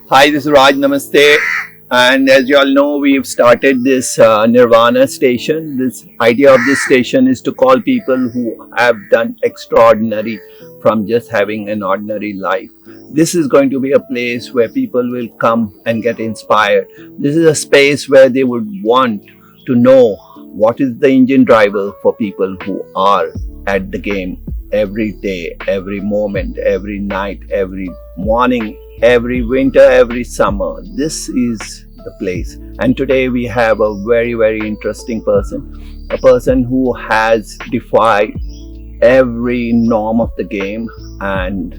Hi, this is Raj. Namaste. And as you all know, we've started this Nirvana station. This idea of this station is to call people who have done extraordinary from just having an ordinary life. This is going to be a place where people will come and get inspired. This is a space where they would want to know what is the engine driver for people who are at the game every day, every moment, every night, every morning, every winter, every summer. This is the place. And today we have a very, very interesting person, a person who has defied every norm of the game, and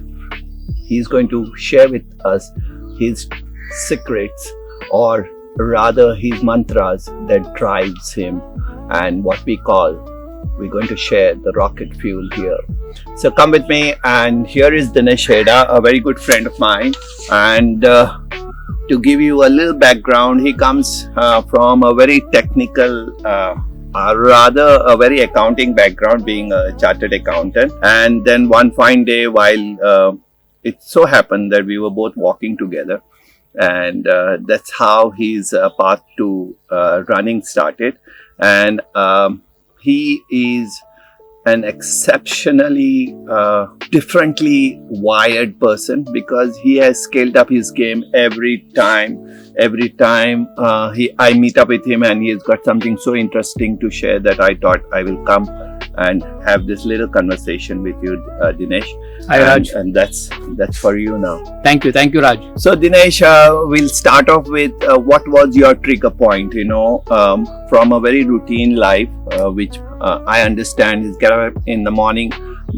he's going to share with us his secrets, or rather his mantras that drives him, and what we're going to share the rocket fuel here. So come with me, and here is Dinesh Heda, a very good friend of mine. And to give you a little background, he comes from a very technical, rather a very accounting background, being a chartered accountant. And then one fine day, while it so happened that we were both walking together, and that's how his path to running started. And he is an exceptionally differently wired person, because he has scaled up his game every time I meet up with him, and he's got something so interesting to share that I thought I will come and have this little conversation with you, Dinesh. Hi, Raj. And that's for you now. Thank you, Raj. So Dinesh, we'll start off with what was your trigger point, from a very routine life, which I understand is get up in the morning,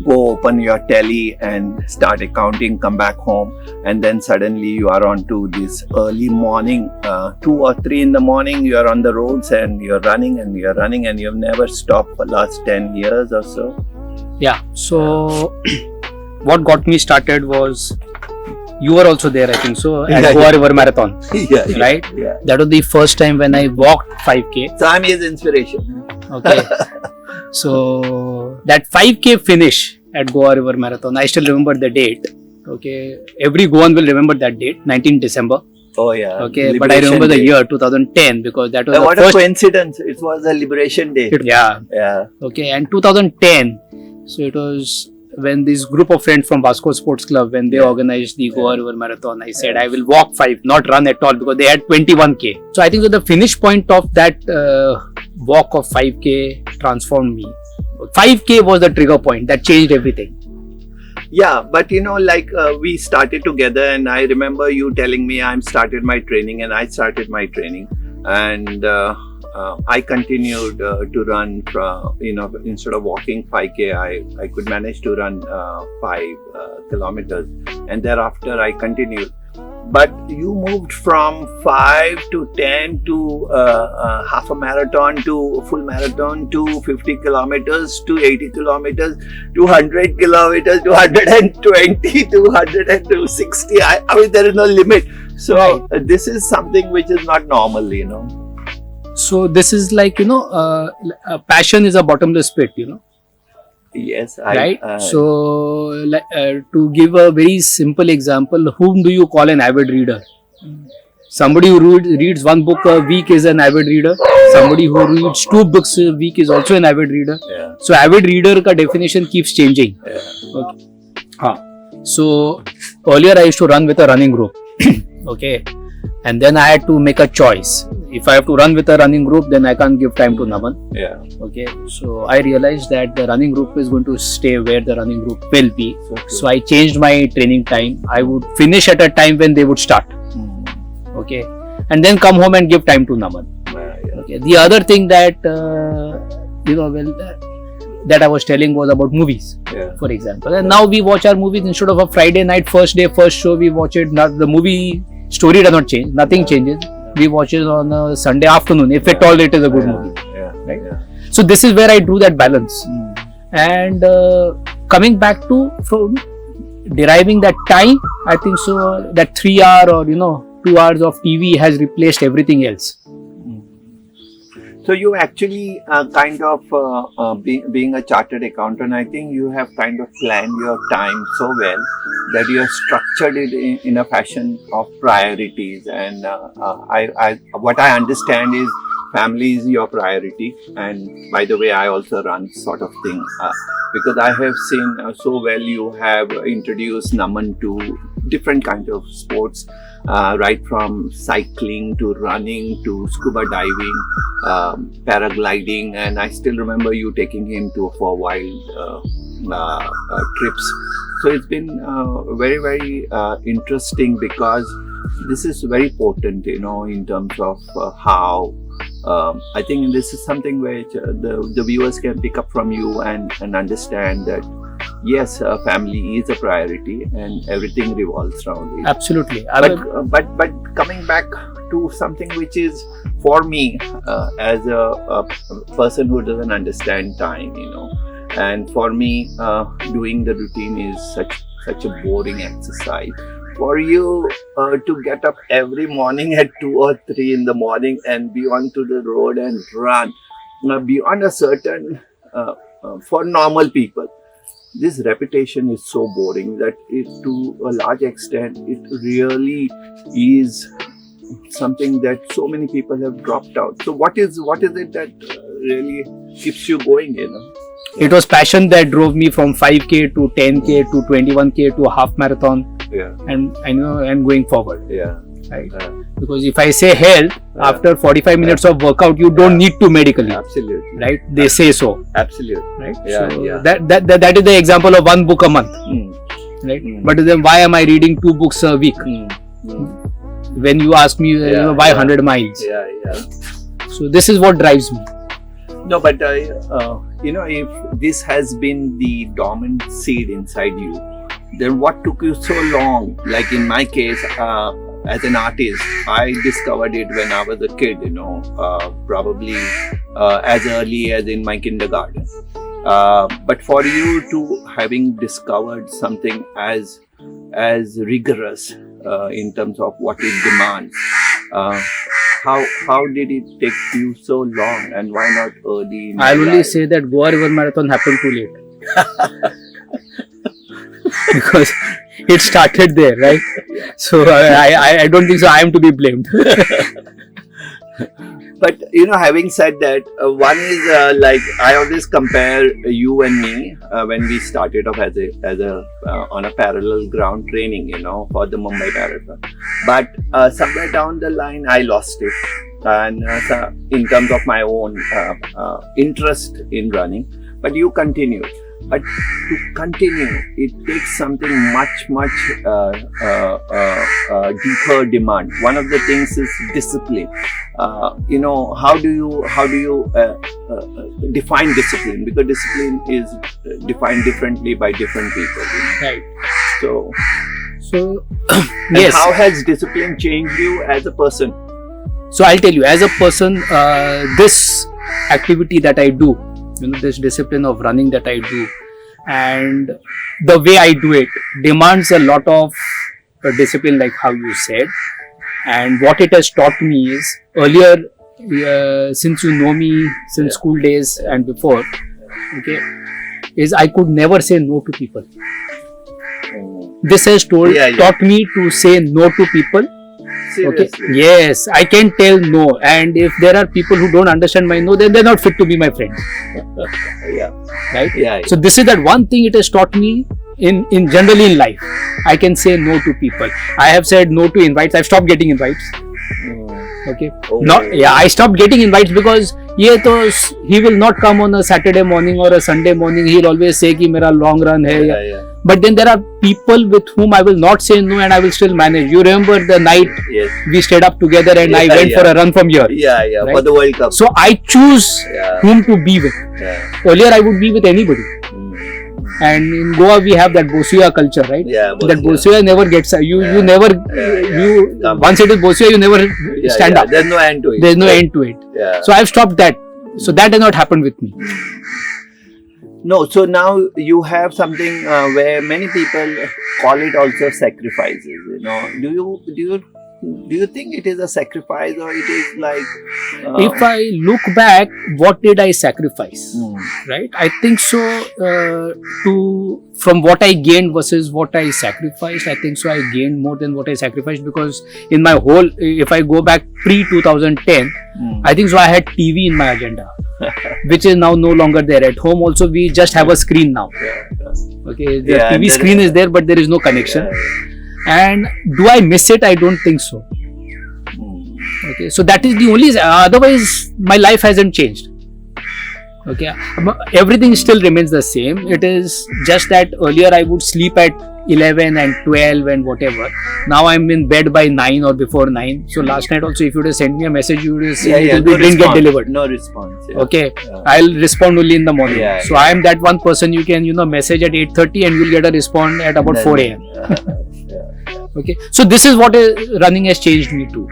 go open your telly and start accounting, come back home, and then suddenly you are on to this early morning, 2 or 3 in the morning, you are on the roads and you're running and you've never stopped for last 10 years or so. Yeah, so what got me started was, you were also there, I think so, at Goa River Marathon. Right? Yeah. That was the first time when I walked 5K. So I'm his inspiration. Okay. So that 5K finish at Goa River Marathon, I still remember the date. Okay. Every Goan will remember that date, 19 December. Oh yeah. Okay. But I remember the year 2010, because that was the what first... a coincidence. It was a Liberation Day. Yeah. Okay. And 2010, so it was when this group of friends from Vasco Sports Club, when they organized the Goa River Marathon, I said I will walk 5, not run at all, because they had 21K. So I think that the finish point of that walk of 5K transformed me. 5K was the trigger point that changed everything. Yeah, but we started together, and I remember you telling me I started my training, and I started my training, and I continued to run from, instead of walking 5K, I could manage to run 5 kilometers, and thereafter I continued. But you moved from 5 to 10 to half a marathon to full marathon to 50 kilometers to 80 kilometers to 100 kilometers to 120 to 160. I mean, there is no limit. So this is something which is not normal, So this is like, passion is a bottomless pit, Yes. Right? So to give a very simple example, whom do you call an avid reader? Somebody who reads 1 book a week is an avid reader. Somebody who reads 2 books a week is also an avid reader. Yeah. So avid reader ka definition keeps changing. Yeah. Okay. So earlier I used to run with a running group. Okay. And then I had to make a choice. If I have to run with a running group, then I can't give time to Naman. Yeah. Okay. So I realized that the running group is going to stay where the running group will be. So I changed my training time. I would finish at a time when they would start. Okay. And then come home and give time to Naman. Yeah. Okay. The other thing that, that I was telling was about movies, for example. And now we watch our movies instead of a Friday night, first day, first show, we watch it. Now the movie story does not change. Nothing changes. We watch it on a Sunday afternoon, if at all it is a good movie. Right? So this is where I drew that balance. And coming back to from deriving that time, I think so that 3 hour or 2 hours of TV has replaced everything else. So you actually being a chartered accountant, I think you have kind of planned your time so well that you have structured it in a fashion of priorities. And what I understand is family is your priority. And by the way, I also run sort of thing because I have seen so well you have introduced Naman to different kinds of sports. Right from cycling to running to scuba diving, paragliding, and I still remember you taking him for wild trips. So it's been very, very interesting because this is very potent, in terms of how I think this is something which the viewers can pick up from you and understand that yes, family is a priority and everything revolves around it. Absolutely. But coming back to something which is for me as a person who doesn't understand time, and for me doing the routine is such a boring exercise. For you to get up every morning at 2 or 3 in the morning and be onto the road and run beyond a certain for normal people, this repetition is so boring that it, to a large extent, it really is something that so many people have dropped out. So what is it that really keeps you going, It was passion that drove me from 5K to 10K to 21K to a half marathon. Yeah. And going forward. Yeah. Right. Because if I say health, after 45 minutes of workout, you don't need to medically. Absolutely. Right? They say so. Absolutely. Right? Yeah, so yeah. That is the example of one book a month. Right? But then why am I reading 2 books a week? When you ask me why 100 miles? Yeah. So this is what drives me. No, but if this has been the dormant seed inside you, then what took you so long? Like in my case, as an artist, I discovered it when I was a kid, probably as early as in my kindergarten. But for you to having discovered something as rigorous in terms of what it demands, how did it take you so long, and why not early? I'll only say that Goa River Marathon happened too late. Because it started there, right? So I don't think so I am to be blamed. But having said that, one is like I always compare you and me when we started off as a on a parallel ground training, for the Mumbai Marathon. But somewhere down the line, I lost it, and so in terms of my own interest in running. But you continued. But to continue, it takes something much deeper demand. One of the things is discipline. How do you define discipline? Because discipline is defined differently by different people. Right. So yes. How has discipline changed you as a person? So I'll tell you, as a person, this activity that I do, this discipline of running that I do, and the way I do it demands a lot of discipline, like how you said. And what it has taught me is, earlier, since you know me since school days and before, okay, is I could never say no to people. This has taught me to say no to people. Seriously? Okay. Yes, I can tell no, and if there are people who don't understand my no, then they're not fit to be my friend. Yeah. Right? Yeah. So this is that one thing it has taught me in generally in life. I can say no to people. I have said no to invites. I've stopped getting invites. Okay. I stopped getting invites because he will not come on a Saturday morning or a Sunday morning. He'll always say कि मेरा long run है. Yeah. But then there are people with whom I will not say no and I will still manage. You remember the night we stayed up together and I went for a run from here. Yeah, right? For the World Cup. So I choose whom to be with. Yeah. Earlier I would be with anybody. And in Goa we have that Bosuya culture, right? Yeah, that Bosuya never gets you never once it is Bosuya you never stand up. There's no end to it. There's no end to it. Yeah. So I've stopped that. So that has not happened with me. No, so now you have something where many people call it also sacrifices. Do you do you think it is a sacrifice or it is like? If I look back, what did I sacrifice? Mm, Right? I think so. From what I gained versus what I sacrificed, I think so. I gained more than what I sacrificed, because in my whole, if I go back pre 2010, mm. I think so. I had TV in my agenda, which is now no longer there. At home also, we just have a screen now. Yeah, Okay, the Yeah, and TV there screen is- is there, but there is no connection. yeah. And do I miss it? I don't think so. Mm. Okay, so that is the only. Otherwise, my life hasn't changed. Okay, everything still remains the same. It is just that earlier I would sleep at 11 and 12 and whatever. Now I'm in bed by 9 or before 9. So last night also, if you would have sent me a message, you would have said it will be didn't get delivered. No response. Yeah. Okay, Yeah. I'll respond only in the morning. Yeah, So I am that one person you can message at 8:30 and you'll get a response at about 4 a.m. Yeah. Okay, so this is what running has changed me too.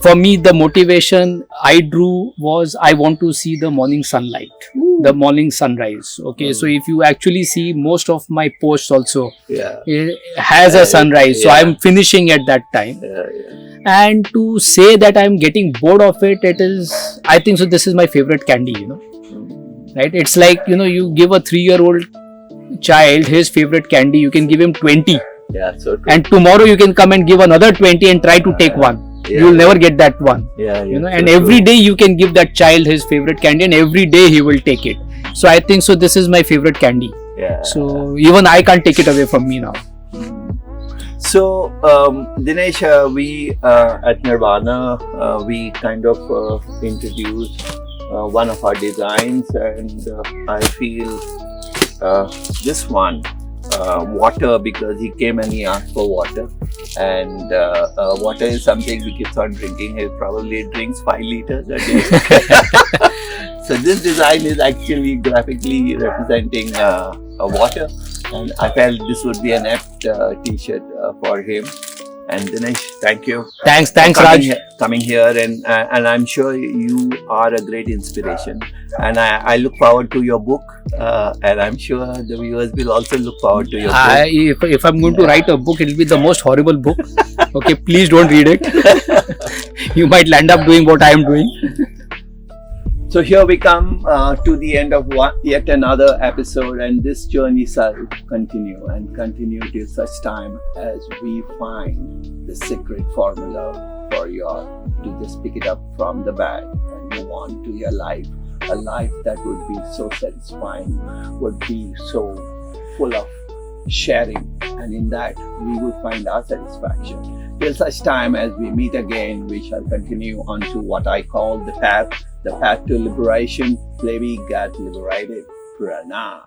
For me, the motivation I drew was I want to see the morning sunlight, the morning sunrise. Okay, so if you actually see most of my posts also Yeah. it has a sunrise, so Yeah. I'm finishing at that time. Yeah. And to say that I'm getting bored of it, it is, I think so. This is my favorite candy, right? It's like you give a 3-year-old child his favorite candy, you can give him 20. Yeah. So true. And tomorrow you can come and give another 20 and try to take one. Yeah. You'll never get that one. Yeah. And every day you can give that child his favorite candy and every day he will take it. So I think so this is my favorite candy. Yeah. So even I can't take it away from me now. So, Dinesh, we at Nirvana, we kind of introduced one of our designs, and I feel this one, water, because he came and he asked for water, and water is something he keeps on drinking. He probably drinks 5 liters a day. So this design is actually graphically representing water, and I felt this would be an apt t-shirt for him. And Dinesh, thank you. Thanks for Raj. coming here, and I'm sure you are a great inspiration. And I look forward to your book, and I'm sure the viewers will also look forward to your book. If I'm going to write a book, it will be the most horrible book. Okay, please don't read it. You might land up doing what I am doing. So here we come to the end of yet another episode, and this journey shall continue till such time as we find the secret formula for to just pick it up from the bag and move on to your life. A life that would be so satisfying, would be so full of sharing, and in that we would find our satisfaction. Till such time as we meet again, we shall continue on to what I call the path to liberation. May we get liberated. Pranam.